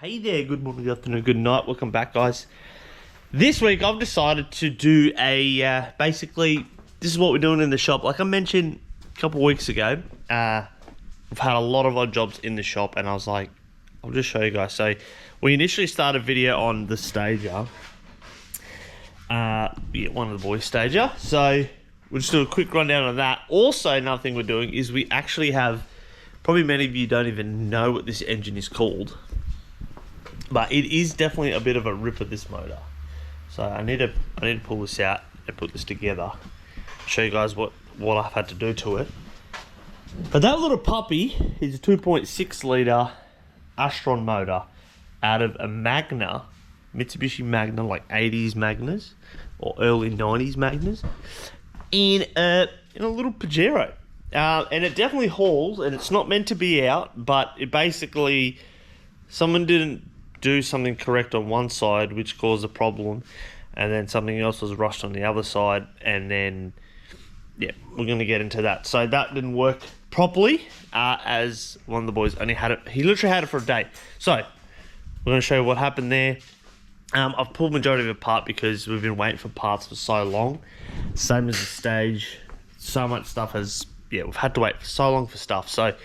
Hey there, good morning, good afternoon, good night. Welcome back, guys. This week I've decided to do a basically this is what we're doing in the shop. Like I mentioned a couple of weeks ago, we've had a lot of odd jobs in the shop, and I was like, I'll just show you guys. So we initially started a video on the Stagea, one of the boys' Stagea. So we'll just do a quick rundown on that. Also, another thing we're doing is we actually have, probably many of you don't even know what this engine is called, but it is definitely a bit of a ripper, this motor. So I need to pull this out and put this together, show you guys what I've had to do to it. But that little puppy is a 2.6 litre Astron motor out of a Magna, Mitsubishi Magna, like 80s Magnas or early 90s Magnas, in a little Pajero. And it definitely hauls, and it's not meant to be out, but it basically, someone didn't do something correct on one side, which caused a problem, and then something else was rushed on the other side, and then yeah, we're going to get into that. So that didn't work properly, as one of the boys only had it, he literally had it for a day. So we're going to show you what happened there. I've pulled majority of it apart because we've been waiting for parts for so long. Same as the stage, so much stuff has, we've had to wait for so long for stuff. So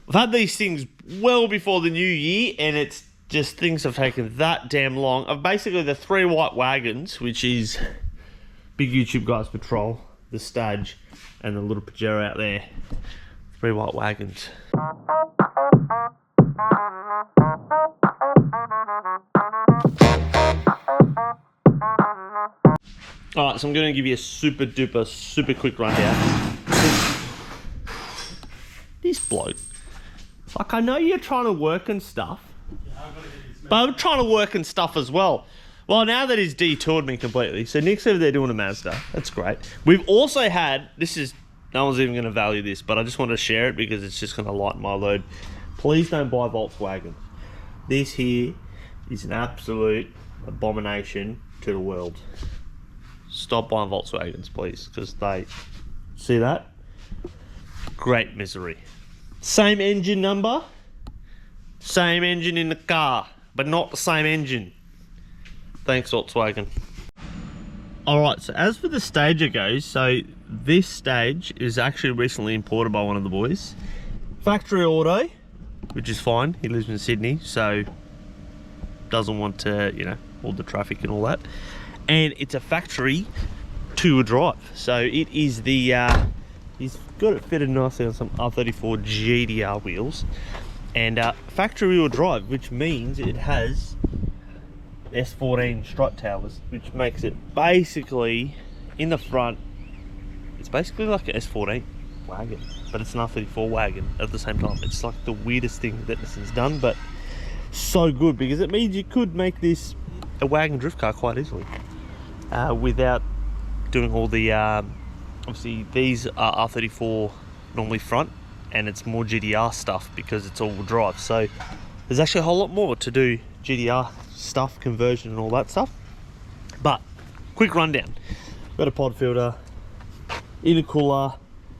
we've had these things well before the new year, and it's just things have taken that damn long. I've basically the three white wagons, which is big YouTube guys patrol, the Stagea, and the little Pajero out there. Three white wagons. Alright, so I'm going to give you a super quick rundown. This bloke, like, I know you're trying to work and stuff, but I'm trying to work and stuff as well. Well, now that he's detoured me completely, so Nick's over there doing a Mazda. That's great. We've also had, no one's even going to value this, but I just want to share it because it's just going to lighten my load. Please don't buy Volkswagen. This here is an absolute abomination to the world. Stop buying Volkswagens, please, because they, see that? Great misery. Same engine number, same engine in the car, but not the same engine. Thanks, Volkswagen. Alright, so as for the Stagea goes, so this stage is actually recently imported by one of the boys. Factory auto, which is fine. He lives in Sydney, so doesn't want to, all the traffic and all that. And it's a factory two-wheel drive. So it is the, he's got it fitted nicely on some R34 GDR wheels. And factory wheel drive, which means it has S14 strut towers, which makes it basically, in the front, it's basically like an S14 wagon, but it's an R34 wagon at the same time. It's like the weirdest thing that this has done, but so good, because it means you could make this a wagon drift car quite easily, without doing all the, obviously these are R34 normally front, and it's more GDR stuff because it's all-wheel drive. So there's actually a whole lot more to do GDR stuff, conversion and all that stuff. But quick rundown. Got a pod filter, intercooler,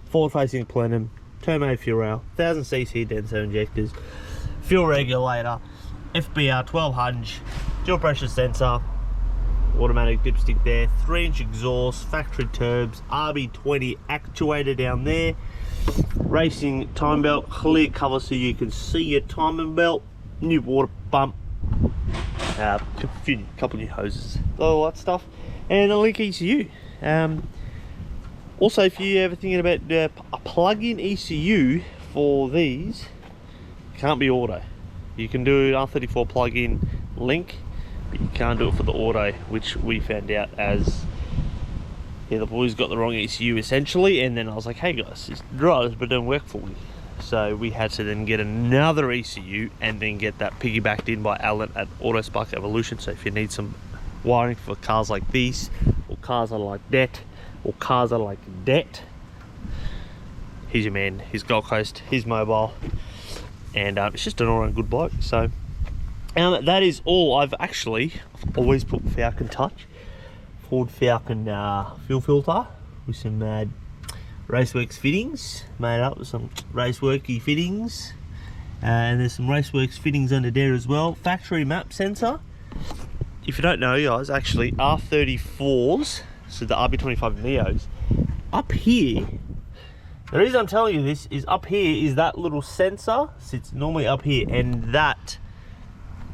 forward-facing plenum, turbo fuel rail, 1000cc Denso injectors, fuel regulator, FBR 12 hunch, dual pressure sensor, automatic dipstick there, 3-inch exhaust, factory turbs, RB20 actuator down there, racing time belt, clear cover so you can see your timing belt, new water pump, couple new hoses, all that stuff, and a link ECU. Also, if you're ever thinking about a plug-in ECU for these, can't be auto. You can do R34 plug-in link, but you can't do it for the auto, which we found out as the boys got the wrong ECU essentially, and then I was like, hey guys, it drives but don't work for me. So we had to then get another ECU and then get that piggybacked in by Alan at Auto Spark Evolution. So if you need some wiring for cars like these, or cars are like that, or cars are like that, he's your man. He's Gold Coast, he's mobile, and it's just an all-round good bloke. So that is all. I've always put Falcon Touch, Ford Falcon fuel filter with some Raceworks fittings, made up with some Raceworky fittings, And there's some Raceworks fittings under there as well. Factory map sensor. If you don't know, guys, actually R34s, so the RB25 Neos, up here, the reason I'm telling you this is up here is that little sensor sits normally up here, and that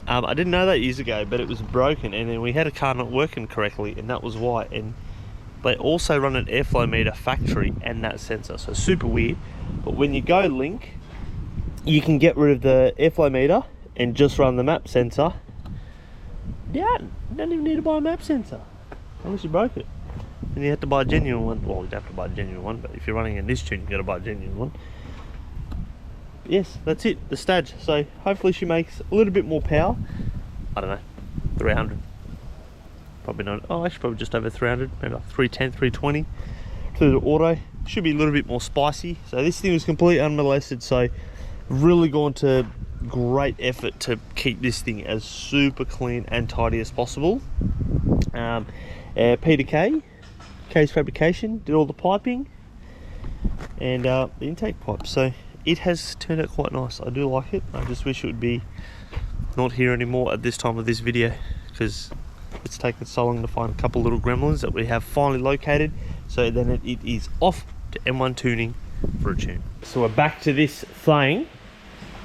I didn't know that years ago, but it was broken, and then we had a car not working correctly, and that was why. And they also run an airflow meter factory and that sensor, so super weird. But when you go link, you can get rid of the airflow meter and just run the map sensor. Yeah, you don't even need to buy a map sensor unless you broke it. And you have to buy a genuine one. Well, you'd have to buy a genuine one, but if you're running in this tune, you've got to buy a genuine one. But yes, that's it, the Stagea. So hopefully she makes a little bit more power. I don't know, 300. Probably not. Oh, actually probably just over 300, maybe like 310, 320. To the auto, should be a little bit more spicy. So this thing was completely unmolested, so really gone to great effort to keep this thing as super clean and tidy as possible. P2K, case fabrication, did all the piping and the intake pipe. So it has turned out quite nice. I do like it. I just wish it would be not here anymore at this time of this video, because it's taken so long to find a couple little gremlins that we have finally located. So then it is off to M1 tuning for a tune. So we're back to this thing.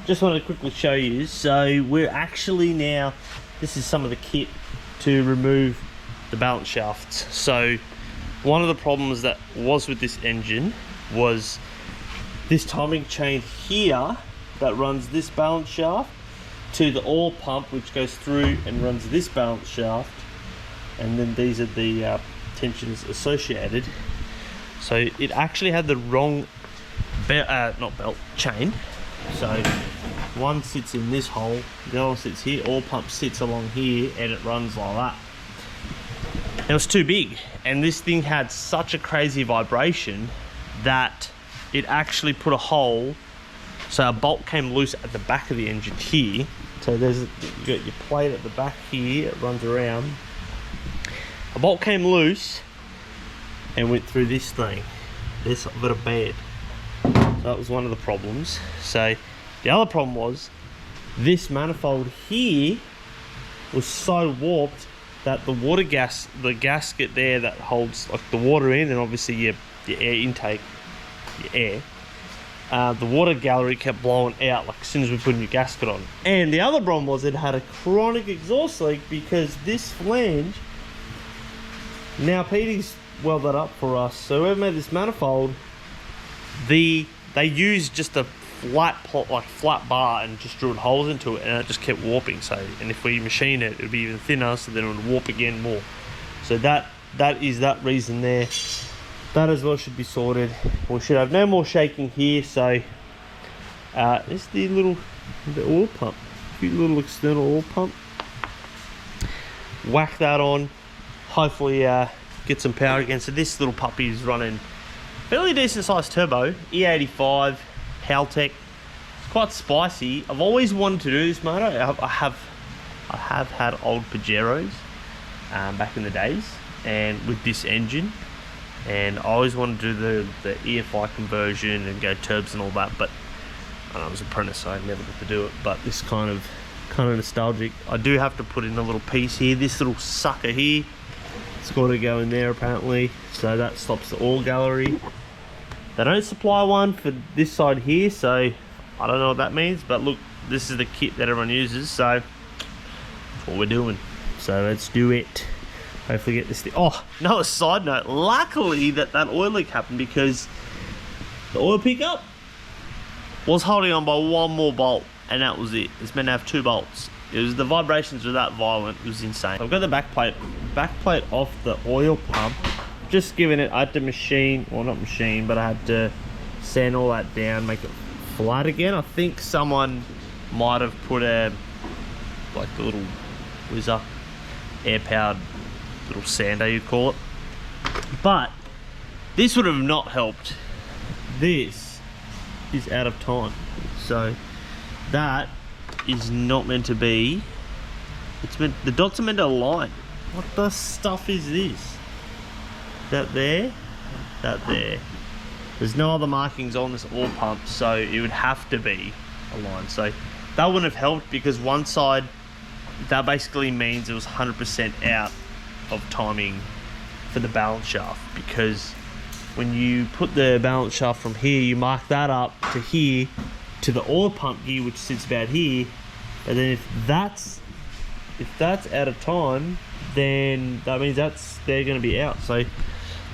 Just wanted to quickly show you. So we're actually now, this is some of the kit to remove the balance shafts. So one of the problems that was with this engine was this timing chain here that runs this balance shaft to the oil pump, which goes through and runs this balance shaft, and then these are the tensions associated. So it actually had the wrong chain. So one sits in this hole, the other one sits here, oil pump sits along here, and it runs like that. It was too big, and this thing had such a crazy vibration that it actually put a hole. So a bolt came loose at the back of the engine here. So you got your plate at the back here, it runs around. A bolt came loose and went through this thing, this little bed. That was one of the problems. So the other problem was this manifold here was so warped that the water gas, the gasket there that holds like the water in, and obviously your air intake, your air, the water gallery kept blowing out like as soon as we put a new gasket on. And the other problem was it had a chronic exhaust leak because this flange, now Petey's welded that up for us. So whoever made this manifold, they used just a flat bar and just drilled holes into it, and it just kept warping. So, and if we machine it, it would be even thinner, so then it would warp again more. So that is that reason there. That as well should be sorted. We should have no more shaking here. So it's the oil pump, cute little external oil pump. Whack that on, hopefully get some power again. So this little puppy is running fairly decent sized turbo, E85 Haltech. It's quite spicy. I've always wanted to do this motor. I have had old Pajeros back in the days, and with this engine, and I always wanted to do the EFI conversion and go turbs and all that, but I was an apprentice, so I never got to do it. But this kind of nostalgic. I do have to put in a little piece here, this little sucker here. It's got to go in there apparently, so that stops the oil gallery. They don't supply one for this side here, so I don't know what that means, but look, this is the kit that everyone uses, so that's what we're doing. So let's do it. Hopefully get this thing. Oh, another side note, luckily that oil leak happened because the oil pickup was holding on by one more bolt, and that was it. It's meant to have 2 bolts. The vibrations were that violent, it was insane. I've got the back plate off the oil pump. Just giving it, I had to machine, well not machine, but I had to sand all that down, make it flat again. I think someone might have put a, like the little whizzer, air powered little sander you'd call it. But this would have not helped. This is out of time. So that is not meant to be, the dots are meant to align. What the stuff is this? That there, that there. There's no other markings on this oil pump, so it would have to be aligned. So that wouldn't have helped, because one side, that basically means it was 100% out of timing for the balance shaft, because when you put the balance shaft from here, you mark that up to here to the oil pump gear, which sits about here, and then if that's out of time, then that means they're going to be out. So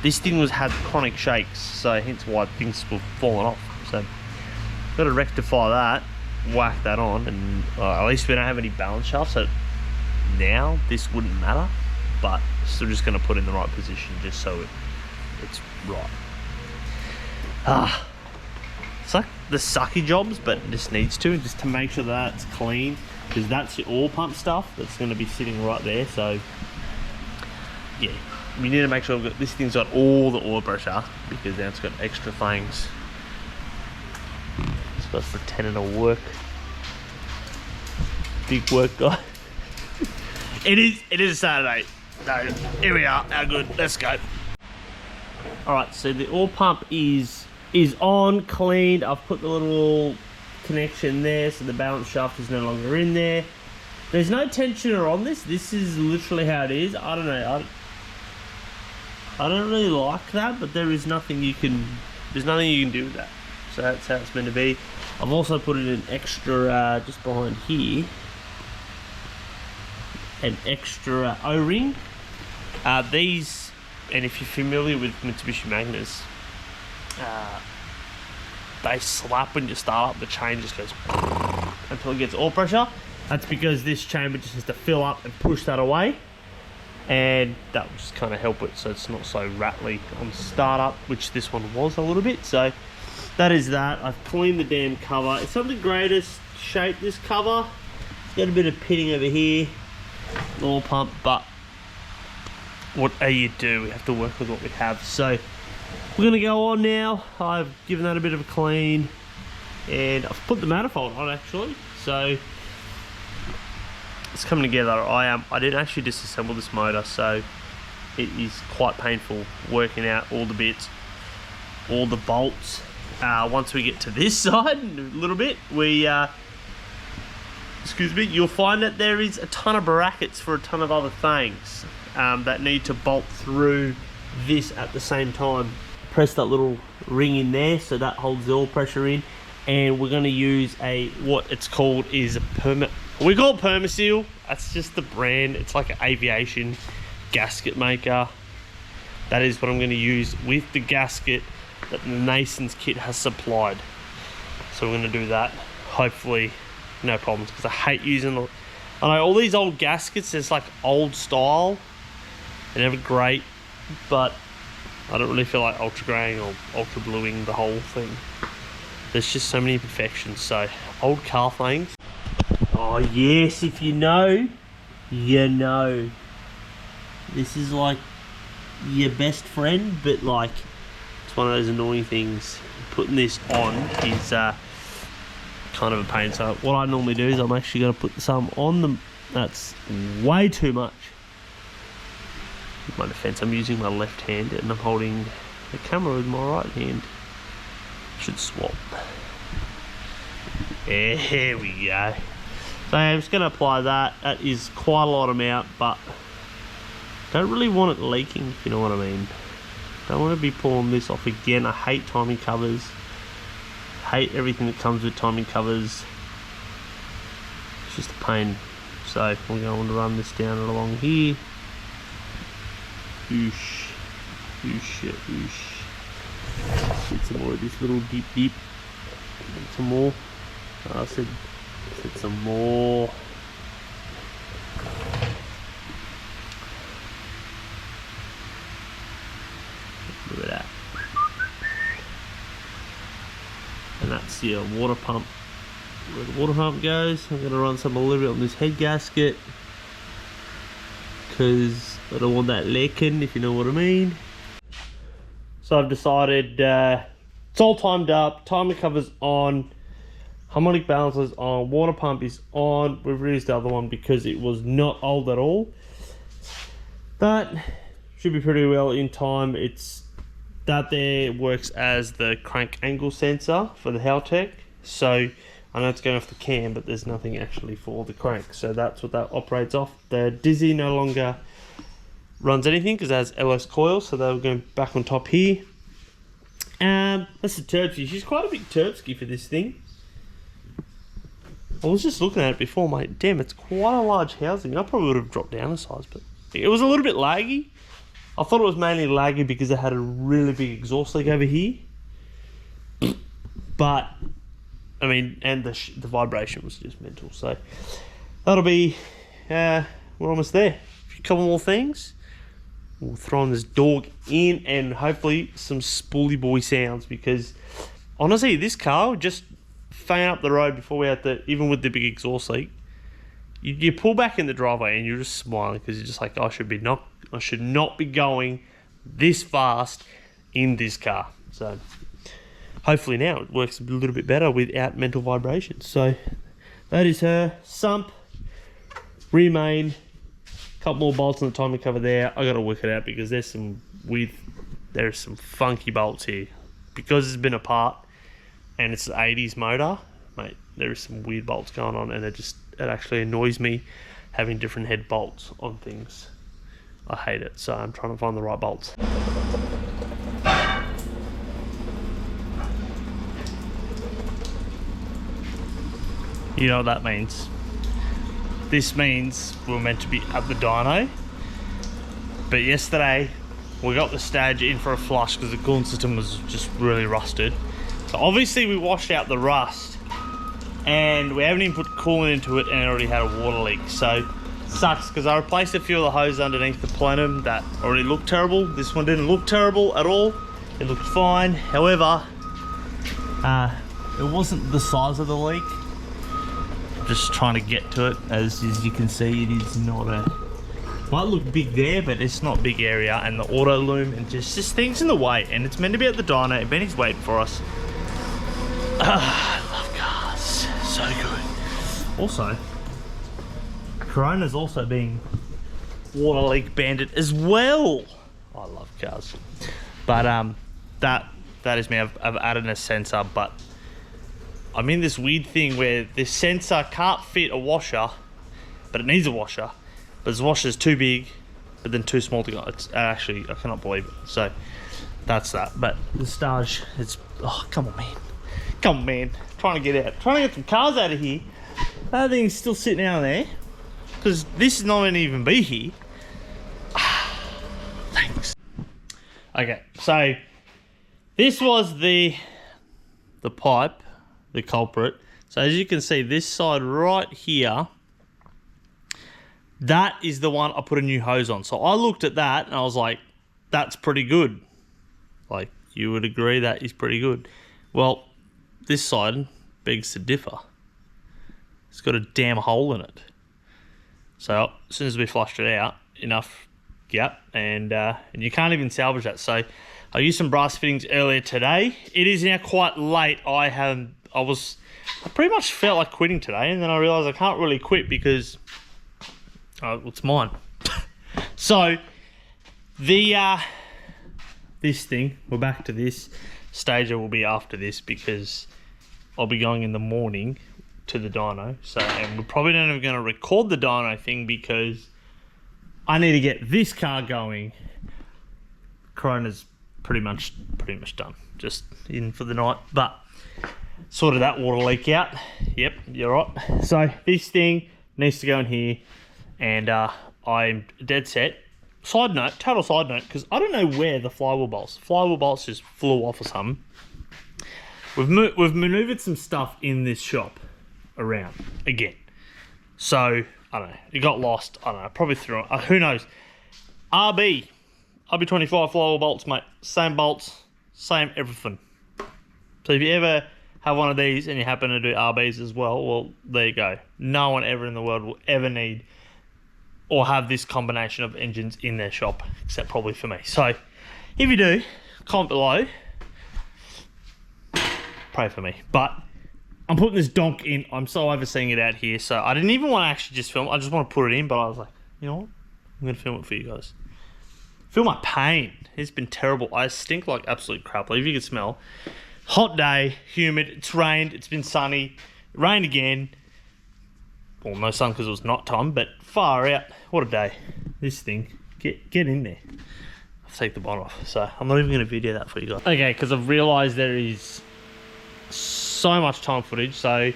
this thing had chronic shakes, so hence why things were falling off. So got to rectify that, whack that on, and at least we don't have any balance shafts, so now this wouldn't matter, but still just going to put it in the right position just so it's right. It's like the sucky jobs, but it just needs to, just to make sure that it's clean, because that's your oil pump stuff that's going to be sitting right there. So yeah, we need to make sure this thing's got all the oil pressure, because now it's got extra things. It's got pretending to work. Big work guy. It is Saturday. No, here we are. How good? Let's go. All right, so the oil pump is on, cleaned. I've put the little connection there, so the balance shaft is no longer in there. There's no tensioner on this. This is literally how it is. I don't know. I don't really like that, but there is nothing you can. There's nothing you can do with that. So that's how it's meant to be. I've also put in an extra just behind here, an extra O-ring. These, and if you're familiar with Mitsubishi Magnus, they slap when you start up. The chain just goes until it gets oil pressure. That's because this chamber just has to fill up and push that away, and that will just kind of help it so it's not so rattly on startup, which this one was a little bit. So that is that. I've cleaned the damn cover. It's not the greatest shape, this cover. It's got a bit of pitting over here, oil pump, but what do? We have to work with what we have. So we're gonna go on now. I've given that a bit of a clean, and I've put the manifold on actually. So it's coming together. I didn't actually disassemble this motor, so it is quite painful working out all the bits, all the bolts. Once we get to this side a little bit, excuse me, you'll find that there is a ton of brackets for a ton of other things that need to bolt through this at the same time. Press that little ring in there so that holds the oil pressure in, and we're going to use what it's called is a we call it Permaseal. That's just the brand. It's like an aviation gasket maker. That is what I'm going to use with the gasket that the Nason's kit has supplied. So we're going to do that. Hopefully no problems, because I hate using I know all these old gaskets, it's like old style. They're never great, but I don't really feel like ultra graying or ultra bluing the whole thing. There's just so many imperfections. So old car things. Oh yes, if you know, you know. This is like your best friend, but like it's one of those annoying things. Putting this on is kind of a pain. So what I normally do is I'm actually going to put some on them. That's way too much. In my defense, I'm using my left hand and I'm holding the camera with my right hand. Should swap. Here we go. So I'm just going to apply that. That is quite a lot amount, but don't really want it leaking, if you know what I mean. Don't want to be pulling this off again. I hate timing covers. Hate everything that comes with timing covers. It's just a pain. So we're going to run this down along here. Oosh. Oosh. Oosh. Get some more of this little deep. Get some more. I said some more. Look at that. And that's your water pump. Where the water pump goes, I'm going to run some a little bit on this head gasket, because I don't want that leaking, if you know what I mean. So I've decided it's all timed up, timing cover's on, harmonic balancer's on, water pump is on. We've reused the other one because it was not old at all. But should be pretty well in time. That there works as the crank angle sensor for the Haltech. So I know it's going off the cam, but there's nothing actually for the crank. So that's what that operates off. The Dizzy no longer runs anything because it has LS coils, so they'll go back on top here. That's the Terpsky. She's quite a big Terpsky for this thing. I was just looking at it before, mate. Damn, it's quite a large housing. I probably would have dropped down a size, but it was a little bit laggy. I thought it was mainly laggy because it had a really big exhaust leak over here. But, I mean, and the vibration was just mental. So, that'll be, we're almost there. A couple more things. We'll throw on this dog in and hopefully some spoolie boy sounds, because honestly, this car just faint up the road before we had to, even with the big exhaust leak, you pull back in the driveway and you're just smiling because you're just like, I should not be going this fast in this car. So hopefully now it works a little bit better without mental vibrations. So that is her sump, rear main, couple more bolts on the timing cover there. I gotta work it out because there's some funky bolts here because it's been apart and it's an 80s motor, mate. There is some weird bolts going on, and it actually annoys me having different head bolts on things. I hate it, so I'm trying to find the right bolts. You know what that means? This means we're meant to be at the dyno, but yesterday we got the Stagea in for a flush because the cooling system was just really rusted. So obviously we washed out the rust and we haven't even put coolant into it, and it already had a water leak. So sucks because I replaced a few of the hoses underneath the plenum that already looked terrible. This one didn't look terrible at all. It looked fine. However, it wasn't the size of the leak. Just trying to get to it. As you can see, it is not might look big there, but it's not big area, and the auto loom and just things in the way, and it's meant to be at the dyno. Benny's waiting for us. I love cars, so good. Also, Corona's also being water leak bandit as well. I love cars, but that is me. I've added a sensor, but I'm in this weird thing where this sensor can't fit a washer, but it needs a washer. But this washer's too big, but then too small to go. It's actually, I cannot believe it. So that's that. But the Stagea, it's, oh, come on, man. Come on, man. Trying to get out. Trying to get some cars out of here. That thing's still sitting out there. Because this is not going to even be here. Thanks. Okay, so this was the pipe, the culprit. So as you can see, this side right here, that is the one I put a new hose on. So I looked at that and I was like, that's pretty good. Like, you would agree that is pretty good. Well, this side begs to differ. It's got a damn hole in it. So as soon as we flushed it out, enough gap, and you can't even salvage that. So I used some brass fittings earlier today. It is now quite late. I pretty much felt like quitting today, and then I realized I can't really quit because it's mine. So this thing, we're back to this. Stagea will be after this because I'll be going in the morning to the dyno. So, and we're probably not even going to record the dyno thing because I need to get this car going. Corona's pretty much done, just in for the night, but sorted that water leak out. Yep, you're right. So this thing needs to go in here, and I'm dead set. Side note, total side note, because I don't know where the flywheel bolts just flew off or something. We've maneuvered some stuff in this shop around again. So, I don't know, it got lost. I don't know, probably threw it. Who knows? RB25 flywheel bolts, mate. Same bolts, same everything. So if you ever have one of these and you happen to do RBs as well, there you go. No one ever in the world will ever need or have this combination of engines in their shop, except probably for me. So if you do, comment below. Pray for me. But I'm putting this donk in. I'm so overseeing it out here. So I didn't even want to actually just film. I just want to put it in, but I was like, you know what? I'm going to film it for you guys. Feel my pain. It's been terrible. I stink like absolute crap. Like, if you can smell. Hot day, humid, it's rained, it's been sunny. It rained again. Well, no sun because it was night time, but far out. What a day. This thing. Get in there. I'll take the bonnet off. So I'm not even going to video that for you guys. Okay, because I've realised there is so much time footage. So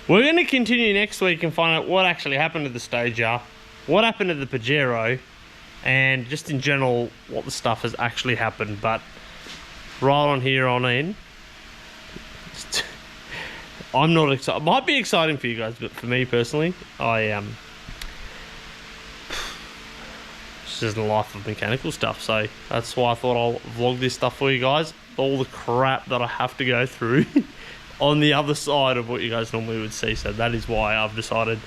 we're going to continue next week and find out what actually happened to the Stagea, what happened to the Pajero, and just in general what the stuff has actually happened. But right on here on in, I'm not excited. It might be exciting for you guys, but for me personally, this isn't the life of mechanical stuff. So that's why I thought I'll vlog this stuff for you guys. All the crap that I have to go through on the other side of what you guys normally would see. So that is why I've decided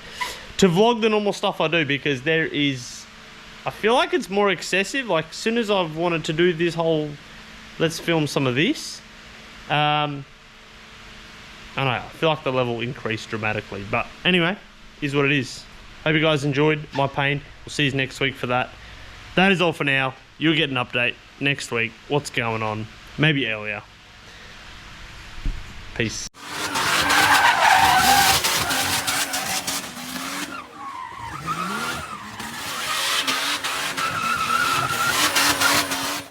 to vlog the normal stuff I do, because there is, I feel like it's more excessive. Like as soon as I've wanted to do this whole, let's film some of this, I don't know, I feel like the level increased dramatically. But anyway, is what it is. Hope you guys enjoyed my pain. We'll see you next week for that. That is all for now. You'll get an update next week. What's going on? Maybe earlier. Peace.